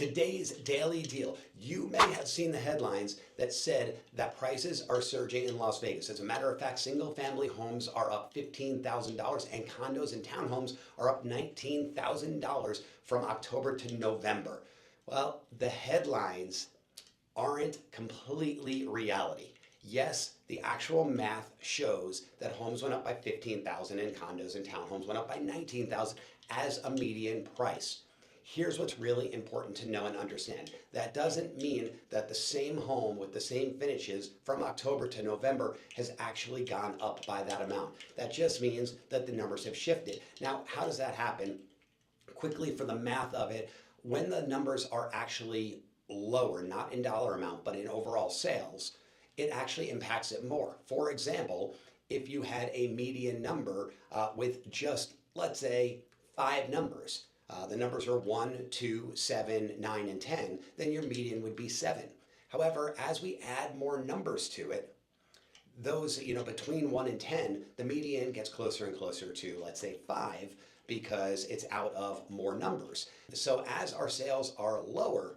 Today's daily deal. You may have seen the headlines that said that prices are surging in Las Vegas. As a matter of fact, single family homes are up $15,000 and condos and townhomes are up $19,000 from October to November. Well, the headlines aren't completely reality. Yes, the actual math shows that homes went up by 15,000 and condos and townhomes went up by 19,000 as a median price. Here's what's really important to know and understand. That doesn't mean that the same home with the same finishes from October to November has actually gone up by that amount. That just means that the numbers have shifted. Now, how does that happen? Quickly, for the math of it, when the numbers are actually lower, not in dollar amount, but in overall sales, it actually impacts it more. For example, if you had a median number with just, let's say, 5 numbers, the numbers are 1, 2, 7, 9, and 10, then your median would be 7. However, as we add more numbers to it, those, between 1 and 10, the median gets closer and closer to, let's say, 5, because it's out of more numbers. So as our sales are lower,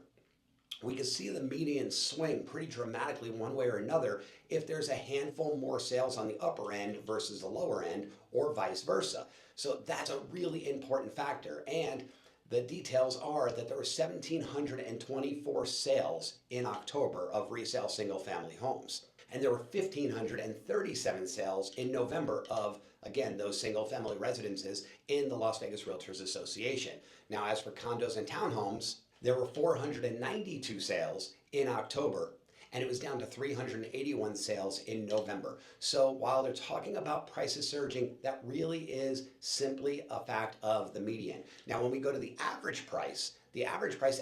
we can see the median swing pretty dramatically one way or another if there's a handful more sales on the upper end versus the lower end, or vice versa. So that's a really important factor. And the details are that there were 1,724 sales in October of resale single family homes. And there were 1,537 sales in November of, again, those single family residences in the Las Vegas Realtors Association. Now, as for condos and townhomes, there were 492 sales in October, and it was down to 381 sales in November. So while they're talking about prices surging, that really is simply a fact of the median. Now, when we go to the average price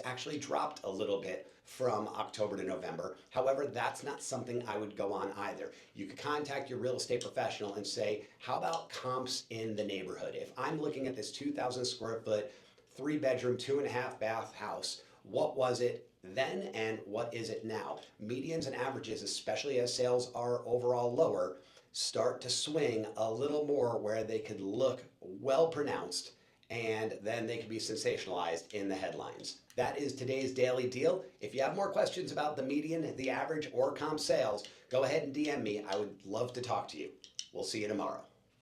actually dropped a little bit from October to November. However, that's not something I would go on either. You could contact your real estate professional and say, how about comps in the neighborhood? If I'm looking at this 2,000 square foot, 3-bedroom, 2.5 bath house, what was it then and what is it now? Medians and averages, especially as sales are overall lower, start to swing a little more where they could look well pronounced, and then they can be sensationalized in the headlines. That is today's daily deal. If you have more questions about the median, the average, or comp sales, go ahead and DM me. I would love to talk to you. We'll see you tomorrow.